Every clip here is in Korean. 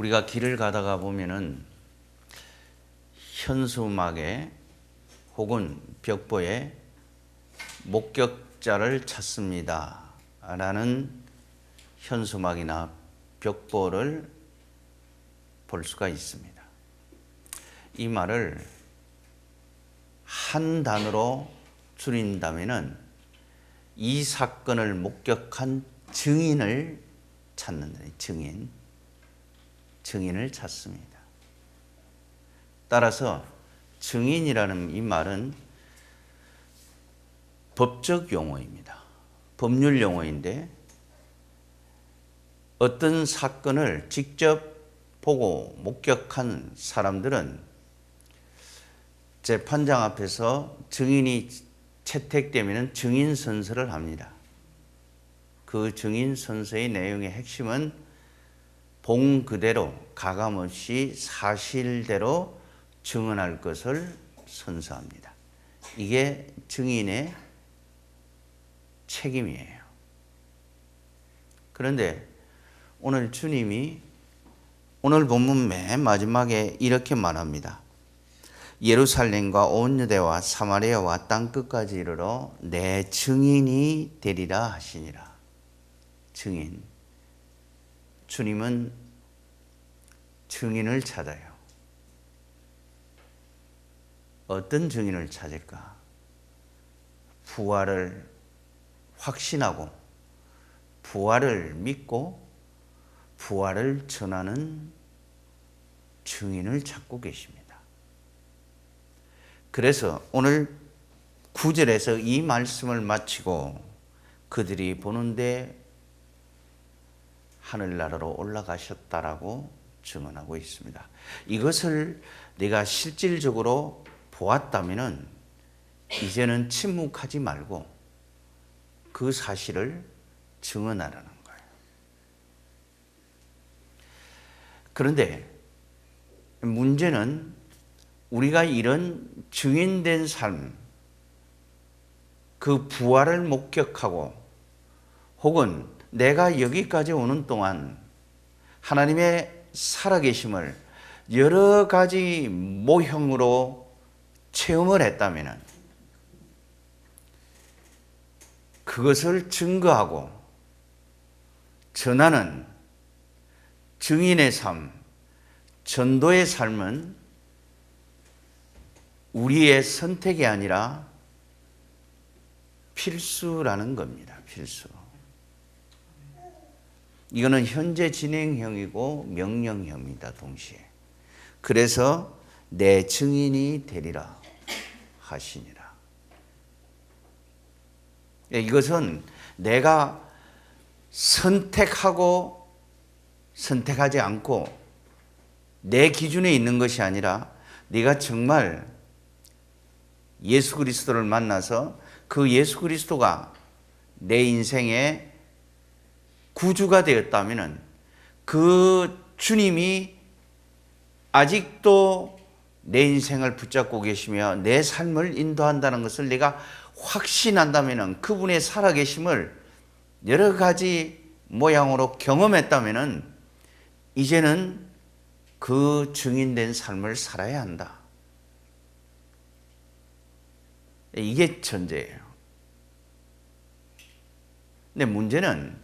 우리가 길을 가다가 보면은 현수막에 혹은 벽보에 목격자를 찾습니다 라는 현수막이나 벽보를 볼 수가 있습니다. 이 말을 한 단어로 줄인다면은 이 사건을 목격한 증인을 찾는 증인을 찾습니다. 따라서 증인이라는 이 말은 법적 용어입니다. 법률 용어인데 어떤 사건을 직접 보고 목격한 사람들은 재판장 앞에서 증인이 채택되면 증인 선서를 합니다. 그 증인 선서의 내용의 핵심은 본 그대로 가감없이 사실대로 증언할 것을 선서합니다. 이게 증인의 책임이에요. 그런데 오늘 주님이 오늘 본문 맨 마지막에 이렇게 말합니다. 예루살렘과 온 유대와 사마리아와 땅끝까지 이르러 내 증인이 되리라 하시니라. 증인. 주님은 증인을 찾아요. 어떤 증인을 찾을까? 부활을 확신하고 부활을 믿고 부활을 전하는 증인을 찾고 계십니다. 그래서 오늘 9절에서 이 말씀을 마치고 그들이 보는데 하늘나라로 올라가셨다라고 증언하고 있습니다. 이것을 내가 실질적으로 보았다면 이제는 침묵하지 말고 그 사실을 증언하라는 거예요. 그런데 문제는 우리가 이런 증인된 삶, 그 부활을 목격하고 혹은 내가 여기까지 오는 동안 하나님의 살아계심을 여러 가지 모형으로 체험을 했다면 그것을 증거하고 전하는 증인의 삶, 전도의 삶은 우리의 선택이 아니라 필수라는 겁니다. 필수. 이거는 현재 진행형이고 명령형입니다. 동시에. 그래서 내 증인이 되리라 하시니라. 이것은 내가 선택하고 선택하지 않고 내 기준에 있는 것이 아니라 네가 정말 예수 그리스도를 만나서 그 예수 그리스도가 내 인생의 구주가 되었다면 그 주님이 아직도 내 인생을 붙잡고 계시며 내 삶을 인도한다는 것을 내가 확신한다면 그분의 살아계심을 여러 가지 모양으로 경험했다면 이제는 그 증인된 삶을 살아야 한다. 이게 전제예요. 근데 문제는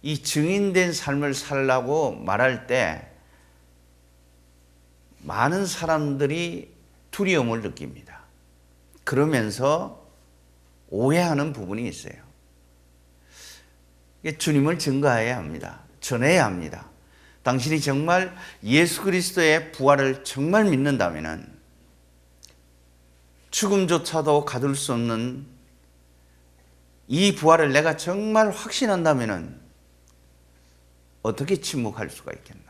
이 증인된 삶을 살라고 말할 때 많은 사람들이 두려움을 느낍니다. 그러면서 오해하는 부분이 있어요. 주님을 증거해야 합니다. 전해야 합니다. 당신이 정말 예수 그리스도의 부활을 정말 믿는다면 죽음조차도 가둘 수 없는 이 부활을 내가 정말 확신한다면 어떻게 침묵할 수가 있겠나?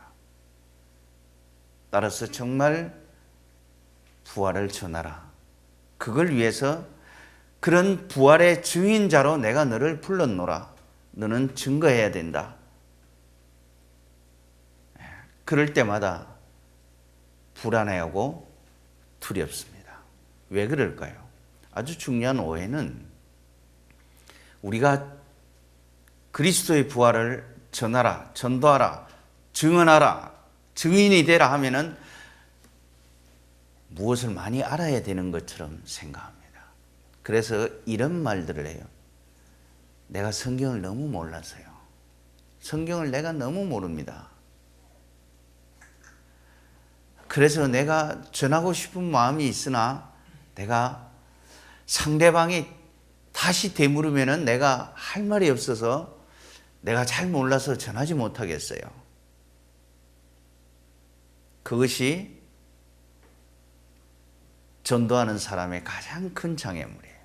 따라서 정말 부활을 전하라. 그걸 위해서 그런 부활의 증인자로 내가 너를 불렀노라. 너는 증거해야 된다. 그럴 때마다 불안해하고 두렵습니다. 왜 그럴까요? 아주 중요한 오해는 우리가 그리스도의 부활을 전하라, 전도하라, 증언하라 증인이 되라 하면은 무엇을 많이 알아야 되는 것처럼 생각합니다. 그래서 이런 말들을 해요. 내가 성경을 너무 몰라서요. 성경을 내가 너무 모릅니다. 그래서 내가 전하고 싶은 마음이 있으나 내가 상대방이 다시 되물으면은 내가 할 말이 없어서 내가 잘 몰라서 전하지 못하겠어요. 그것이 전도하는 사람의 가장 큰 장애물이에요.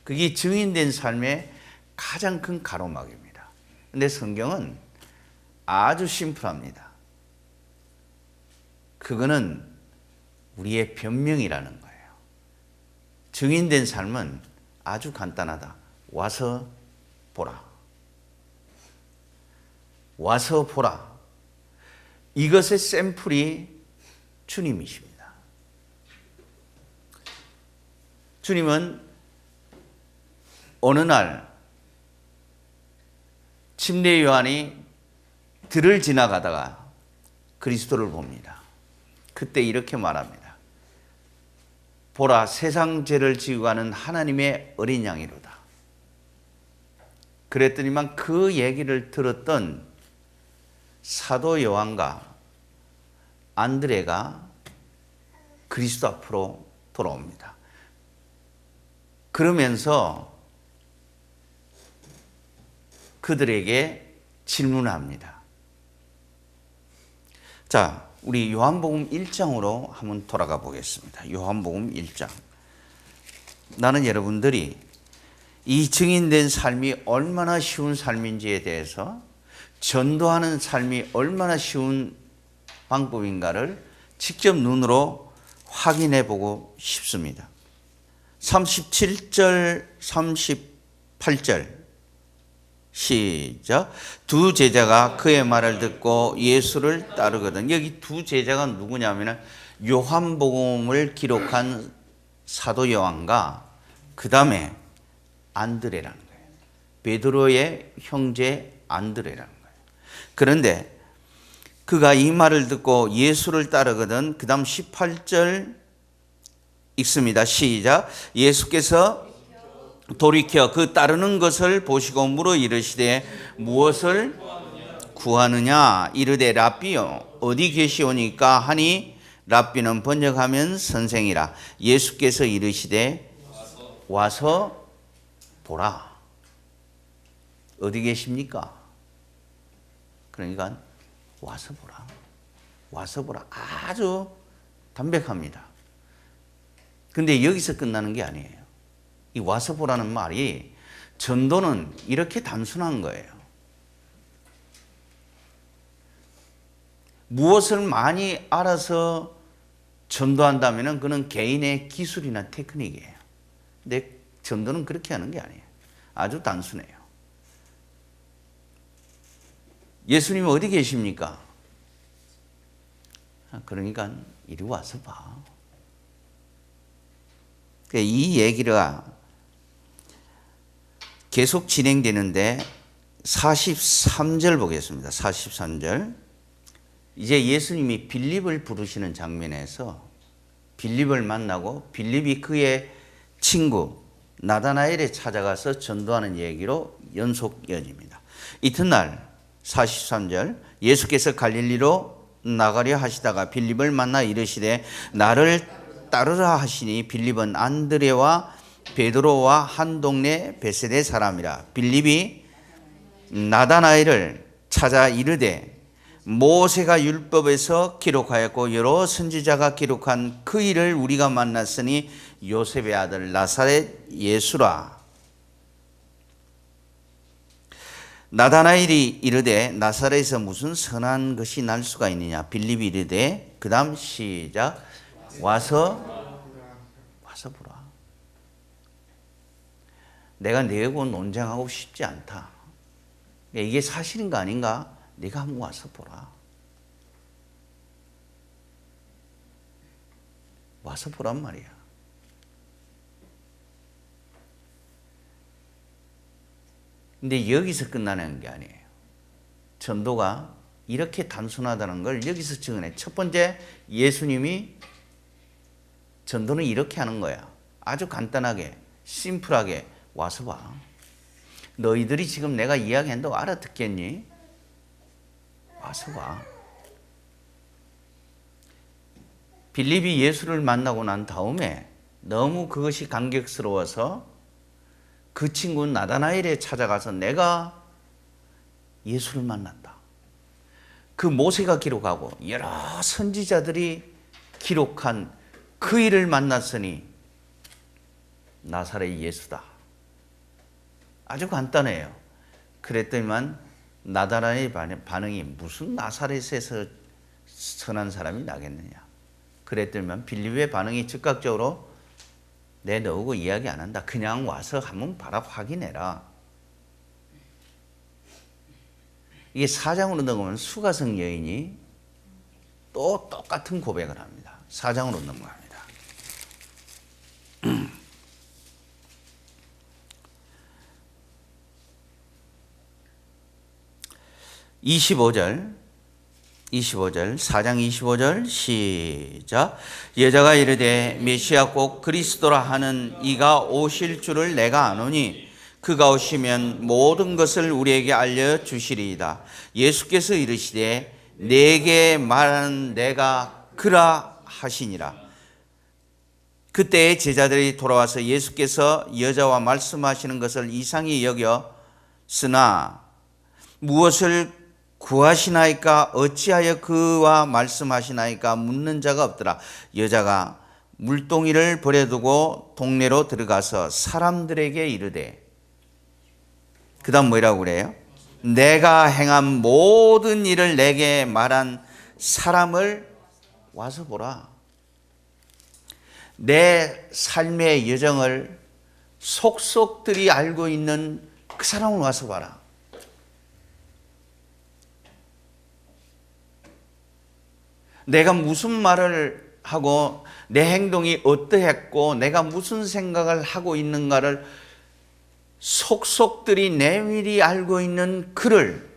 그게 증인된 삶의 가장 큰 가로막입니다. 그런데 성경은 아주 심플합니다. 그거는 우리의 변명이라는 거예요. 증인된 삶은 아주 간단하다. 와서 보라. 와서 보라. 이것의 샘플이 주님이십니다. 주님은 어느 날 침례 요한이 들을 지나가다가 그리스도를 봅니다. 그때 이렇게 말합니다. 보라, 세상 죄를 지고 가는 하나님의 어린 양이로다. 그랬더니만 그 얘기를 들었던 사도 요한과 안드레가 그리스도 앞으로 돌아옵니다. 그러면서 그들에게 질문을 합니다. 자, 우리 요한복음 1장으로 한번 돌아가 보겠습니다. 요한복음 1장. 나는 여러분들이 이 증인된 삶이 얼마나 쉬운 삶인지에 대해서, 전도하는 삶이 얼마나 쉬운 방법인가를 직접 눈으로 확인해 보고 싶습니다. 37절, 38절 시작. 두 제자가 그의 말을 듣고 예수를 따르거든. 여기 두 제자가 누구냐면 요한복음을 기록한 사도 요한과 그 다음에 안드레라는 거예요. 베드로의 형제 안드레라는 거예요. 그런데 그가 이 말을 듣고 예수를 따르거든. 그 다음 18절 읽습니다. 시작. 예수께서 돌이켜 그 따르는 것을 보시고 물어 이르시되 무엇을 구하느냐? 이르되 랍비요 어디 계시오니까 하니 랍비는 번역하면 선생이라. 예수께서 이르시되 와서 보라. 어디 계십니까? 그러니까 와서 보라. 와서 보라. 아주 담백합니다. 근데 여기서 끝나는 게 아니에요. 이 와서 보라는 말이, 전도는 이렇게 단순한 거예요. 무엇을 많이 알아서 전도한다면 그는 개인의 기술이나 테크닉이에요. 근데 전도는 그렇게 하는 게 아니에요. 아주 단순해요. 예수님 어디 계십니까? 그러니까 이리 와서 봐. 이 얘기가 계속 진행되는데 43절 보겠습니다. 43절. 이제 예수님이 빌립을 부르시는 장면에서 빌립을 만나고 빌립이 그의 친구 나다나엘에 찾아가서 전도하는 얘기로 연속 이어집니다. 이튿날 43절. 예수께서 갈릴리로 나가려 하시다가 빌립을 만나 이르시되 나를 따르라 하시니 빌립은 안드레와 베드로와 한 동네 베세대 사람이라. 빌립이 나다나엘을 찾아 이르되 모세가 율법에서 기록하였고 여러 선지자가 기록한 그 일을 우리가 만났으니 요셉의 아들 나사렛 예수라. 나다나엘이 이르되 나사렛에서 무슨 선한 것이 날 수가 있느냐? 빌립이 이르되 그 다음 시작. 와서 보라. 내가 너하고 논쟁하고 싶지 않다. 이게 사실인가 아닌가? 네가 한번 와서 보라. 와서 보란 말이야. 근데 여기서 끝나는 게 아니에요. 전도가 이렇게 단순하다는 걸 여기서 증언해. 첫 번째, 예수님이 전도는 이렇게 하는 거야. 아주 간단하게, 심플하게 와서 봐. 너희들이 지금 내가 이야기한다고 알아듣겠니? 와서 봐. 빌립이 예수를 만나고 난 다음에 너무 그것이 감격스러워서 그 친구 나다나엘에 찾아가서 내가 예수를 만났다. 그 모세가 기록하고 여러 선지자들이 기록한 그 일을 만났으니 나사렛 예수다. 아주 간단해요. 그랬더니만 나다나엘의 반응이 무슨 나사렛에서 선한 사람이 나겠느냐. 그랬더니만 빌립의 반응이 즉각적으로 내 너하고 이야기 안 한다. 그냥 와서 한번 봐라, 확인해라. 이게 4장으로 넘어가면 수가성 여인이 또 똑같은 고백을 합니다. 4장으로 넘어갑니다. 25절 4장 25절 시작. 여자가 이르되 메시아 곧 그리스도라 하는 이가 오실 줄을 내가 아노니 그가 오시면 모든 것을 우리에게 알려주시리이다. 예수께서 이르시되 내게 말하는 내가 그라 하시니라. 그때의 제자들이 돌아와서 예수께서 여자와 말씀하시는 것을 이상히 여겼으나 무엇을 구하시나이까 어찌하여 그와 말씀하시나이까 묻는 자가 없더라. 여자가 물동이를 버려두고 동네로 들어가서 사람들에게 이르되, 그 다음 뭐라고 그래요? 내가 행한 모든 일을 내게 말한 사람을 와서 보라. 내 삶의 여정을 속속들이 알고 있는 그 사람을 와서 봐라. 내가 무슨 말을 하고 내 행동이 어떠했고 내가 무슨 생각을 하고 있는가를 속속들이 내밀히 알고 있는 그를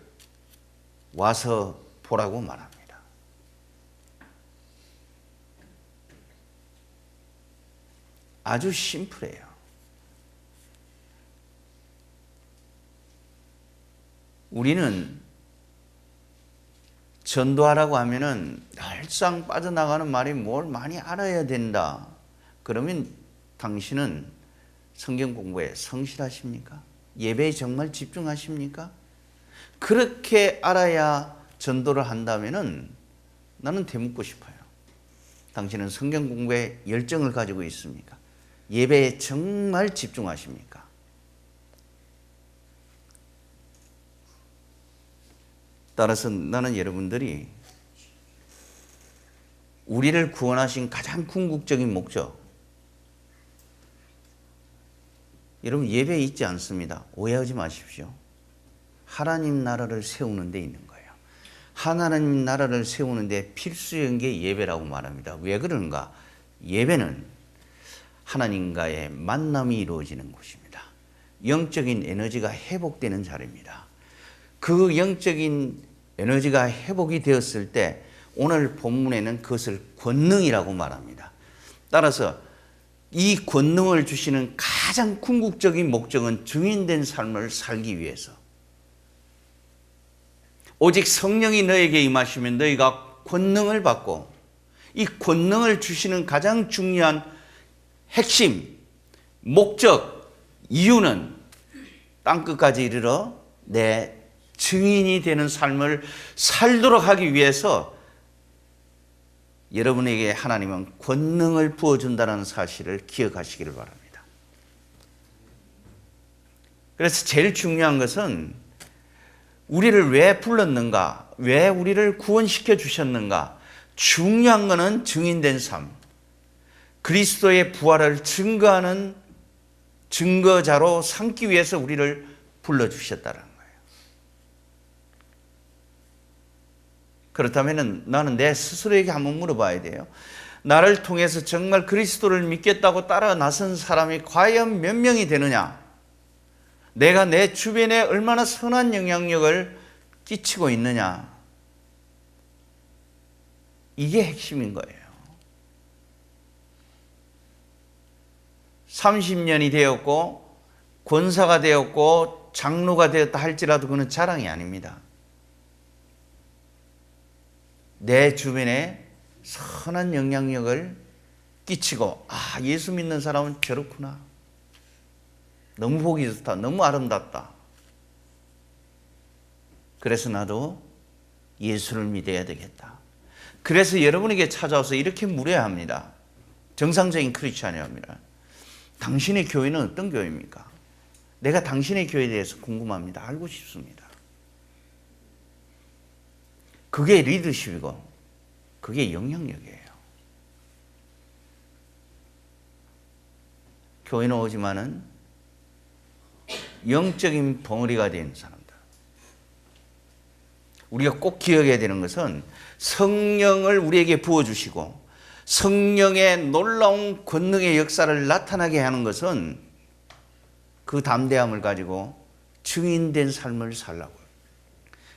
와서 보라고 말합니다. 아주 심플해요. 우리는 전도하라고 하면은 날상 빠져나가는 말이 뭘 많이 알아야 된다. 그러면 당신은 성경 공부에 성실하십니까? 예배에 정말 집중하십니까? 그렇게 알아야 전도를 한다면은 나는 되묻고 싶어요. 당신은 성경 공부에 열정을 가지고 있습니까? 예배에 정말 집중하십니까? 따라서 나는 여러분들이 우리를 구원하신 가장 궁극적인 목적, 여러분 예배에 있지 않습니다. 오해하지 마십시오. 하나님 나라를 세우는 데 있는 거예요. 하나님 나라를 세우는 데 필수인 게 예배라고 말합니다. 왜 그런가? 예배는 하나님과의 만남이 이루어지는 곳입니다. 영적인 에너지가 회복되는 자리입니다. 그 영적인 에너지가 회복이 되었을 때 오늘 본문에는 그것을 권능이라고 말합니다. 따라서 이 권능을 주시는 가장 궁극적인 목적은 증인된 삶을 살기 위해서, 오직 성령이 너에게 임하시면 너희가 권능을 받고, 이 권능을 주시는 가장 중요한 핵심, 목적, 이유는 땅끝까지 이르러 내 증인이 되는 삶을 살도록 하기 위해서 여러분에게 하나님은 권능을 부어준다는 사실을 기억하시기를 바랍니다. 그래서 제일 중요한 것은 우리를 왜 불렀는가, 왜 우리를 구원시켜 주셨는가. 중요한 것은 증인된 삶, 그리스도의 부활을 증거하는 증거자로 삼기 위해서 우리를 불러주셨다는 거예요. 그렇다면 나는 내 스스로에게 한번 물어봐야 돼요. 나를 통해서 정말 그리스도를 믿겠다고 따라 나선 사람이 과연 몇 명이 되느냐? 내가 내 주변에 얼마나 선한 영향력을 끼치고 있느냐? 이게 핵심인 거예요. 30년이 되었고 권사가 되었고 장로가 되었다 할지라도 그는 자랑이 아닙니다. 내 주변에 선한 영향력을 끼치고 예수 믿는 사람은 저렇구나. 너무 보기 좋다. 너무 아름답다. 그래서 나도 예수를 믿어야 되겠다. 그래서 여러분에게 찾아와서 이렇게 물어야 합니다. 정상적인 크리스찬이랍니다. 당신의 교회는 어떤 교회입니까? 내가 당신의 교회에 대해서 궁금합니다. 알고 싶습니다. 그게 리더십이고 그게 영향력이에요. 교회는 오지만은 영적인 벙어리가 된 사람들. 우리가 꼭 기억해야 되는 것은 성령을 우리에게 부어주시고 성령의 놀라운 권능의 역사를 나타나게 하는 것은 그 담대함을 가지고 증인된 삶을 살라고요.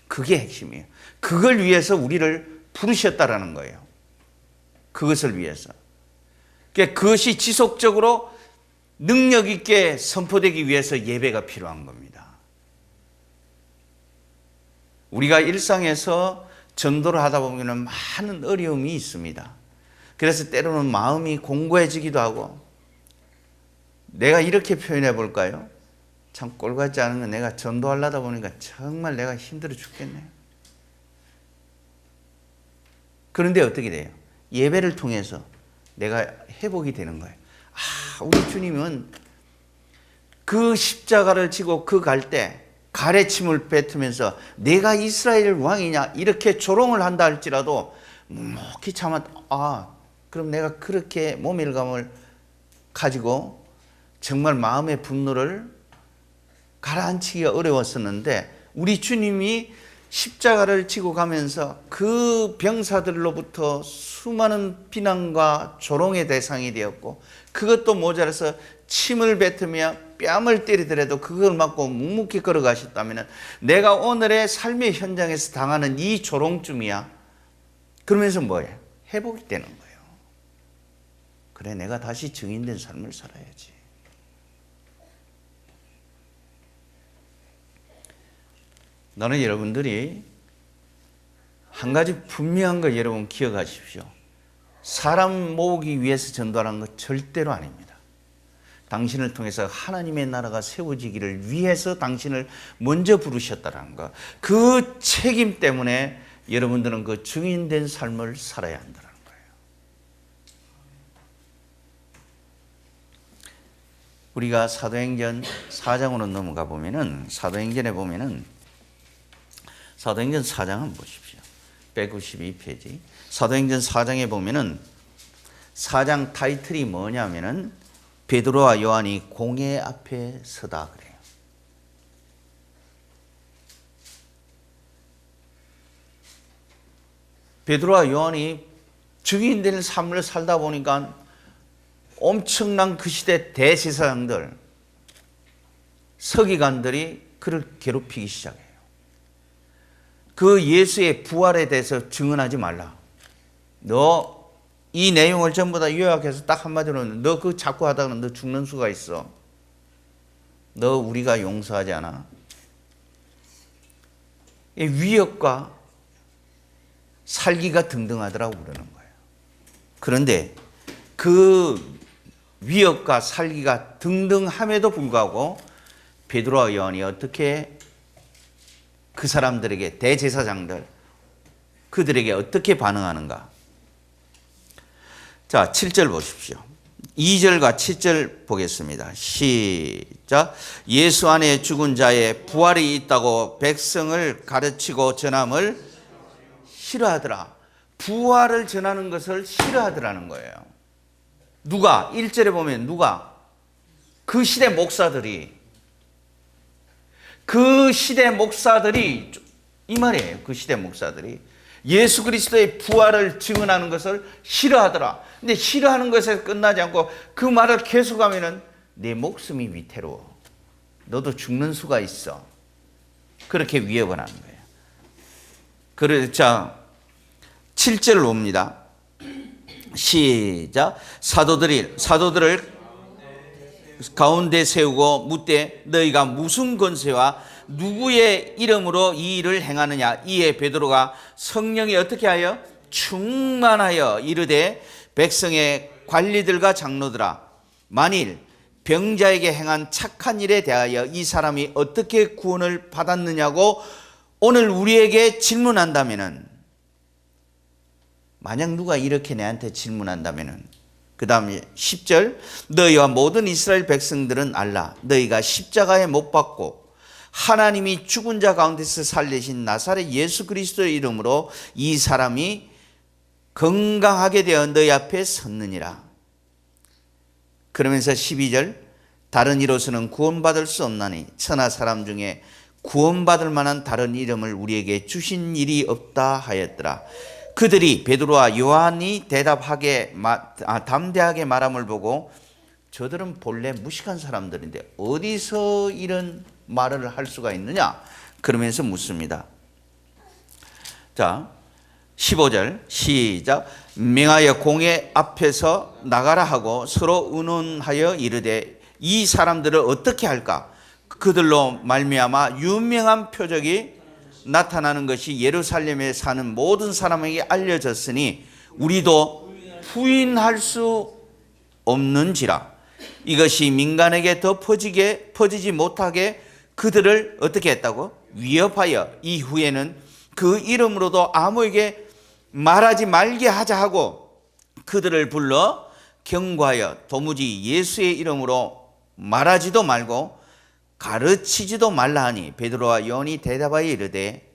그게 핵심이에요. 그걸 위해서 우리를 부르셨다라는 거예요. 그것을 위해서. 그것이 지속적으로 능력 있게 선포되기 위해서 예배가 필요한 겁니다. 우리가 일상에서 전도를 하다 보면 많은 어려움이 있습니다. 그래서 때로는 마음이 공고해지기도 하고, 내가 이렇게 표현해 볼까요? 참 꼴 같지 않은 건 내가 전도하려다 보니까 정말 내가 힘들어 죽겠네요. 그런데 어떻게 돼요? 예배를 통해서 내가 회복이 되는 거예요. 우리 주님은 그 십자가를 지고 그 갈 때 가래침을 뱉으면서 내가 이스라엘 왕이냐 이렇게 조롱을 한다 할지라도 묵묵히 참았. 그럼 내가 그렇게 모멸감을 가지고 정말 마음의 분노를 가라앉히기가 어려웠었는데, 우리 주님이 십자가를 지고 가면서 그 병사들로부터 수많은 비난과 조롱의 대상이 되었고, 그것도 모자라서 침을 뱉으며 뺨을 때리더라도 그걸 맞고 묵묵히 걸어가셨다면 내가 오늘의 삶의 현장에서 당하는 이 조롱쯤이야. 그러면서 뭐예요? 회복이 되는 거예요. 그래, 내가 다시 증인된 삶을 살아야지. 나는 여러분들이 한 가지 분명한 거 여러분 기억하십시오. 사람 모으기 위해서 전도하는 것 절대로 아닙니다. 당신을 통해서 하나님의 나라가 세워지기를 위해서 당신을 먼저 부르셨다는 것, 그 책임 때문에 여러분들은 그 증인된 삶을 살아야 한다는 거예요. 우리가 사도행전 4장으로 넘어가 보면은, 사도행전에 보면은, 사도행전 4장은 보십시오. 192페이지. 사도행전 4장에 보면은 4장 타이틀이 뭐냐면은 베드로와 요한이 공회 앞에 서다 그래요. 베드로와 요한이 증인된 삶을 살다 보니까 엄청난 그 시대 대제사장들, 서기관들이 그를 괴롭히기 시작해요. 그 예수의 부활에 대해서 증언하지 말라. 너 이 내용을 전부 다 요약해서 딱 한마디로, 너 그거 자꾸 하다가 너 죽는 수가 있어. 너 우리가 용서하지 않아. 위협과 살기가 등등하더라고 그러는 거예요. 그런데 그 위협과 살기가 등등함에도 불구하고 베드로와 요한이 어떻게 그 사람들에게, 대제사장들, 그들에게 어떻게 반응하는가? 자, 7절 보십시오. 2절과 7절 보겠습니다. 시작. 예수 안에 죽은 자의 부활이 있다고 백성을 가르치고 전함을 싫어하더라. 부활을 전하는 것을 싫어하더라는 거예요. 누가? 1절에 보면 누가? 그 시대 목사들이. 그 시대 목사들이, 이 말이에요. 그 시대 목사들이 예수 그리스도의 부활을 증언하는 것을 싫어하더라. 근데 싫어하는 것에 끝나지 않고 그 말을 계속하면은 내 목숨이 위태로워. 너도 죽는 수가 있어. 그렇게 위협을 하는 거예요. 그러자 7절 옵니다. 시작. 사도들을 가운데 세우고 묻되 너희가 무슨 권세와 누구의 이름으로 이 일을 행하느냐. 이에 베드로가 성령이 어떻게 하여 충만하여 이르되 백성의 관리들과 장로들아, 만일 병자에게 행한 착한 일에 대하여 이 사람이 어떻게 구원을 받았느냐고 오늘 우리에게 질문한다면은, 만약 누가 이렇게 내한테 질문한다면은, 그 다음에 10절, 너희와 모든 이스라엘 백성들은 알라. 너희가 십자가에 못 박고 하나님이 죽은 자 가운데서 살리신 나사렛 예수 그리스도의 이름으로 이 사람이 건강하게 되어 너희 앞에 섰느니라. 그러면서 12절, 다른 이로서는 구원받을 수 없나니 천하 사람 중에 구원받을 만한 다른 이름을 우리에게 주신 일이 없다 하였더라. 그들이 베드로와 요한이 담대하게 말함을 보고, 저들은 본래 무식한 사람들인데 어디서 이런 말을 할 수가 있느냐 그러면서 묻습니다. 자, 15절 시작. 명하여 공회 앞에서 나가라 하고 서로 의논하여 이르되 이 사람들을 어떻게 할까? 그들로 말미암아 유명한 표적이 나타나는 것이 예루살렘에 사는 모든 사람에게 알려졌으니 우리도 부인할 수 없는지라. 이것이 민간에게 더 퍼지지 못하게 그들을 어떻게 했다고? 위협하여 이후에는 그 이름으로도 아무에게 말하지 말게 하자 하고 그들을 불러 경고하여 도무지 예수의 이름으로 말하지도 말고 가르치지도 말라 하니, 베드로와 요한이 대답하여 이르되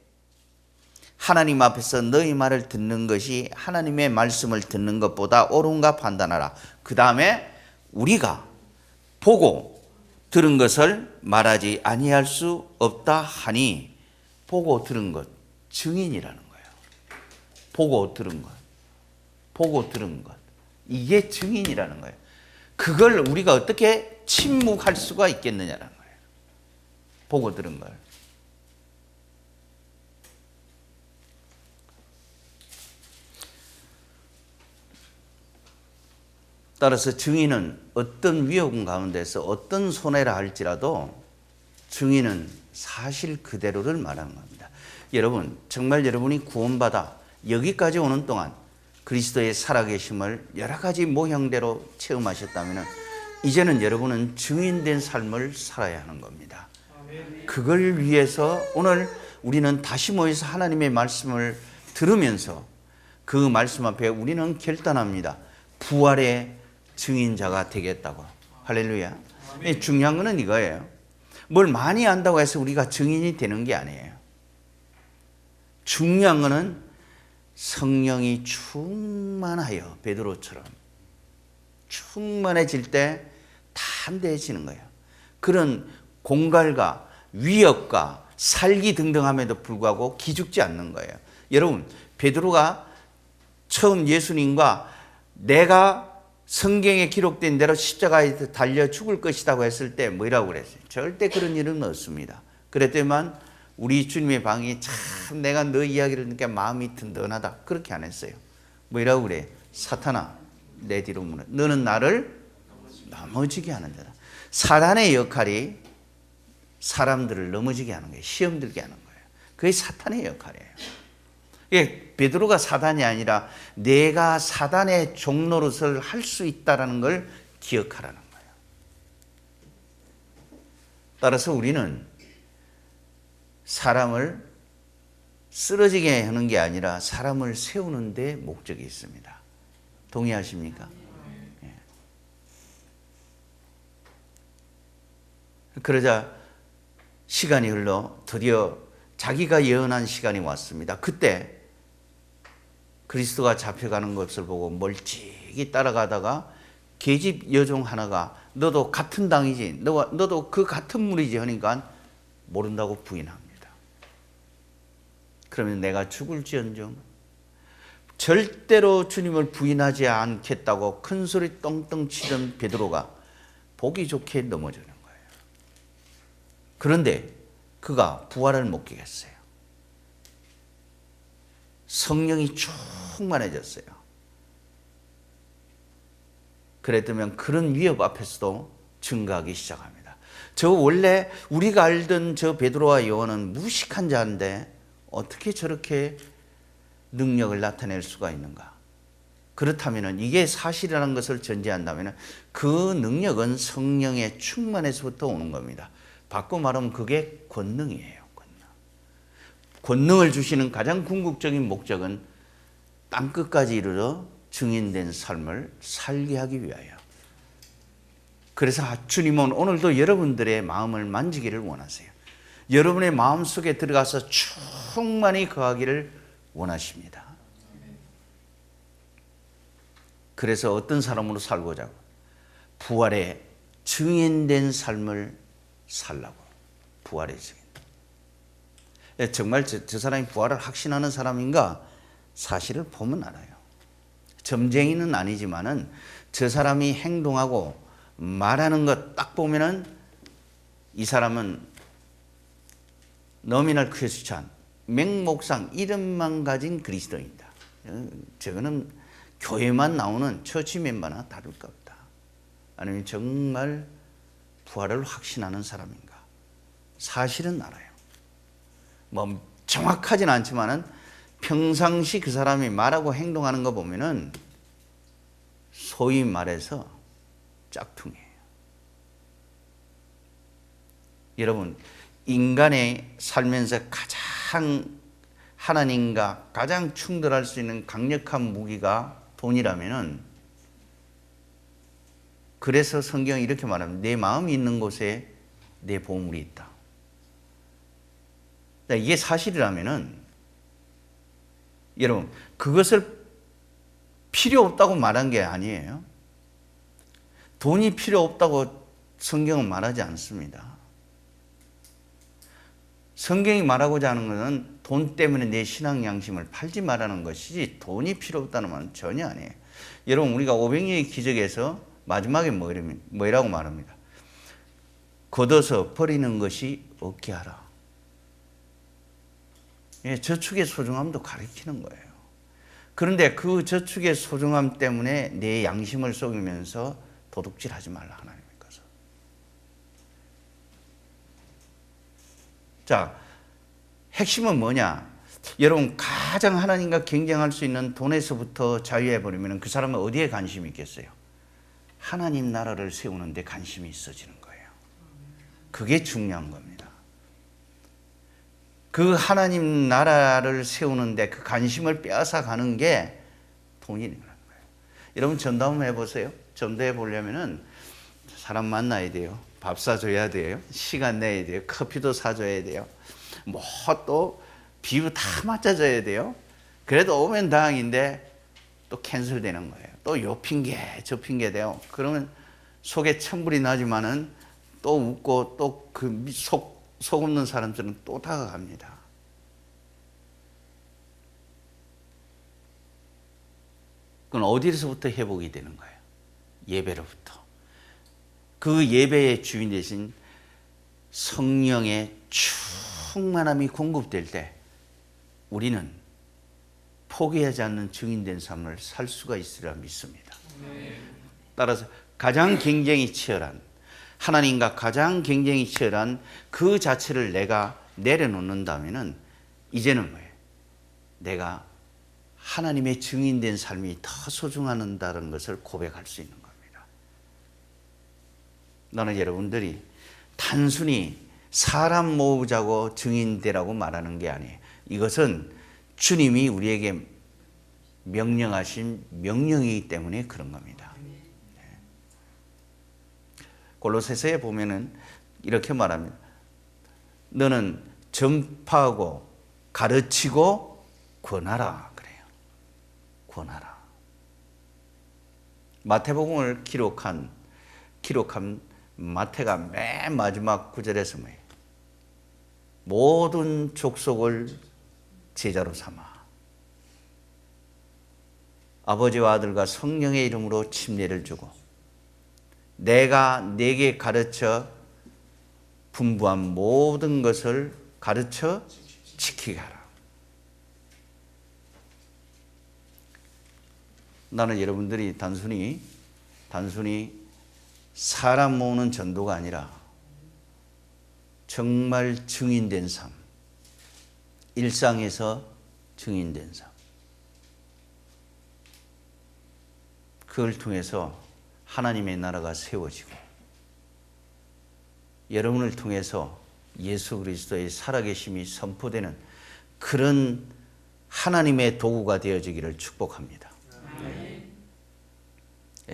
하나님 앞에서 너희 말을 듣는 것이 하나님의 말씀을 듣는 것보다 옳은가 판단하라. 그 다음에 우리가 보고 들은 것을 말하지 아니할 수 없다 하니, 보고 들은 것, 증인이라는 거예요. 보고 들은 것, 이게 증인이라는 거예요. 그걸 우리가 어떻게 침묵할 수가 있겠느냐라는 거예요. 보고 들은 걸. 따라서 증인은 어떤 위험 가운데서 어떤 손해라 할지라도 증인은 사실 그대로를 말하는 겁니다. 여러분, 정말 여러분이 구원받아 여기까지 오는 동안 그리스도의 살아계심을 여러 가지 모형대로 체험하셨다면 이제는 여러분은 증인된 삶을 살아야 하는 겁니다. 그걸 위해서 오늘 우리는 다시 모여서 하나님의 말씀을 들으면서 그 말씀 앞에 우리는 결단합니다. 부활의 증인자가 되겠다고. 할렐루야. 중요한 거는 이거예요. 뭘 많이 안다고 해서 우리가 증인이 되는 게 아니에요. 중요한 거는 성령이 충만하여 베드로처럼 충만해질 때 담대해지는 거예요. 그런 공갈과 위협과 살기 등등함에도 불구하고 기죽지 않는 거예요. 여러분, 베드로가 처음 예수님과 내가 성경에 기록된 대로 십자가에 달려 죽을 것이라고 했을 때 뭐라고 그랬어요? 절대 그런 일은 없습니다. 그랬더니만 우리 주님의 방이 참 내가 너 이야기를 듣니까 마음이 든든하다. 그렇게 안 했어요. 뭐라고 그래? 사탄아, 내 뒤로 물어. 너는 나를 넘어지게 하는 자다. 사단의 역할이 사람들을 넘어지게 하는 거예요. 시험 들게 하는 거예요. 그게 사탄의 역할이에요. 베드로가 사단이 아니라 내가 사단의 종노릇을 할 수 있다는 걸 기억하라는 거예요. 따라서 우리는 사람을 쓰러지게 하는 게 아니라 사람을 세우는 데 목적이 있습니다. 동의하십니까? 예. 그러자 시간이 흘러 드디어 자기가 예언한 시간이 왔습니다. 그때 그리스도가 잡혀가는 것을 보고 멀찍이 따라가다가 계집 여종 하나가 너도 같은 당이지, 너도 그 같은 무리지 하니까 모른다고 부인합니다. 그러면 내가 죽을지언정 절대로 주님을 부인하지 않겠다고 큰 소리 떵떵 치던 베드로가 보기 좋게 넘어지는 거예요. 그런데 그가 부활을 못 깨겠어요. 성령이 충만해졌어요. 그랬다면 그런 위협 앞에서도 증거하기 시작합니다. 저 원래 우리가 알던 저 베드로와 요한은 무식한 자인데 어떻게 저렇게 능력을 나타낼 수가 있는가? 그렇다면 이게 사실이라는 것을 전제한다면 그 능력은 성령의 충만에서부터 오는 겁니다. 바꿔 말하면 그게 권능이에요. 권능을 주시는 가장 궁극적인 목적은 땅끝까지 이르러 증인된 삶을 살게 하기 위하여. 그래서 주님은 오늘도 여러분들의 마음을 만지기를 원하세요. 여러분의 마음속에 들어가서 충만히 거하기를 원하십니다. 그래서 어떤 사람으로 살고자 하고 부활의 증인된 삶을 살라고. 부활의 증인. 정말 저 사람이 부활을 확신하는 사람인가? 사실을 보면 알아요. 점쟁이는 아니지만은 저 사람이 행동하고 말하는 것 딱 보면은 이 사람은 너미널 크리스찬, 맹목상 이름만 가진 그리스도인이다. 저거는 교회만 나오는 처치 멤버나 다를 것 없다. 아니면 정말 부활을 확신하는 사람인가? 사실은 알아요. 뭐 정확하진 않지만은 평상시 그 사람이 말하고 행동하는 거 보면은 소위 말해서 짝퉁이에요. 여러분, 인간의 살면서 가장 하나님과 가장 충돌할 수 있는 강력한 무기가 돈이라면은, 그래서 성경이 이렇게 말합니다. 내 마음이 있는 곳에 내 보물이 있다. 이게 사실이라면은 여러분, 그것을 필요 없다고 말한 게 아니에요. 돈이 필요 없다고 성경은 말하지 않습니다. 성경이 말하고자 하는 것은 돈 때문에 내 신앙 양심을 팔지 말라는 것이지 돈이 필요 없다는 말은 전혀 아니에요. 여러분, 우리가 500년의 기적에서 마지막에 뭐라고 말합니다. 걷어서 버리는 것이 없게 하라. 저축의 소중함도 가리키는 거예요. 그런데 그 저축의 소중함 때문에 내 양심을 속이면서 도둑질하지 말라, 하나님께서. 자, 핵심은 뭐냐? 여러분, 가장 하나님과 경쟁할 수 있는 돈에서부터 자유해버리면 그 사람은 어디에 관심이 있겠어요? 하나님 나라를 세우는 데 관심이 있어지는 거예요. 그게 중요한 겁니다. 그 하나님 나라를 세우는데 그 관심을 빼앗아 가는 게 돈이라는 거예요. 여러분, 전도 해보세요. 전도해 보려면은 사람 만나야 돼요. 밥 사줘야 돼요. 시간 내야 돼요. 커피도 사줘야 돼요. 뭐 또 비유 다 맞춰줘야 돼요. 그래도 오면 다행인데 또 캔슬되는 거예요. 또 요 핑계 저 핑계 돼요. 그러면 속에 천불이 나지만은 또 웃고 또 그 속 없는 사람들은 또 다가갑니다. 그건 어디서부터 회복이 되는 거예요? 예배로부터. 그 예배의 주인 대신 성령의 충만함이 공급될 때 우리는 포기하지 않는 증인된 삶을 살 수가 있으리라 믿습니다. 따라서 가장 경쟁이 치열한, 하나님과 가장 경쟁이 치열한 그 자체를 내가 내려놓는다면은 이제는 뭐예요? 내가 하나님의 증인된 삶이 더 소중하다는 것을 고백할 수 있는 겁니다. 나는 여러분들이 단순히 사람 모으자고 증인되라고 말하는 게 아니에요. 이것은 주님이 우리에게 명령하신 명령이기 때문에 그런 겁니다. 골로새서에 보면은 이렇게 말합니다. 너는 전파하고 가르치고 권하라 그래요. 권하라. 마태복음을 기록한 마태가 맨 마지막 구절에서 뭐예요? 모든 족속을 제자로 삼아 아버지와 아들과 성령의 이름으로 침례를 주고 내가 네게 가르쳐 분부한 모든 것을 가르쳐 지키게 하라. 나는 여러분들이 단순히 사람 모으는 전도가 아니라 정말 증인된 삶, 일상에서 증인된 삶, 그걸 통해서 하나님의 나라가 세워지고 여러분을 통해서 예수 그리스도의 살아계심이 선포되는 그런 하나님의 도구가 되어지기를 축복합니다.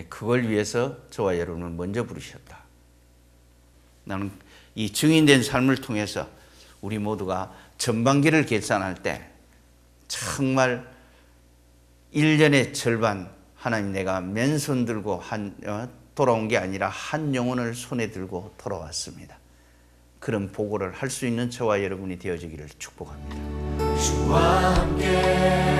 그걸 위해서 저와 여러분을 먼저 부르셨다. 나는 이 증인된 삶을 통해서 우리 모두가 전반기를 결산할 때 정말 1년의 절반 하나님 내가 맨손 들고 돌아온 게 아니라 한 영혼을 손에 들고 돌아왔습니다. 그런 보고를 할 수 있는 저와 여러분이 되어지기를 축복합니다. 주와 함께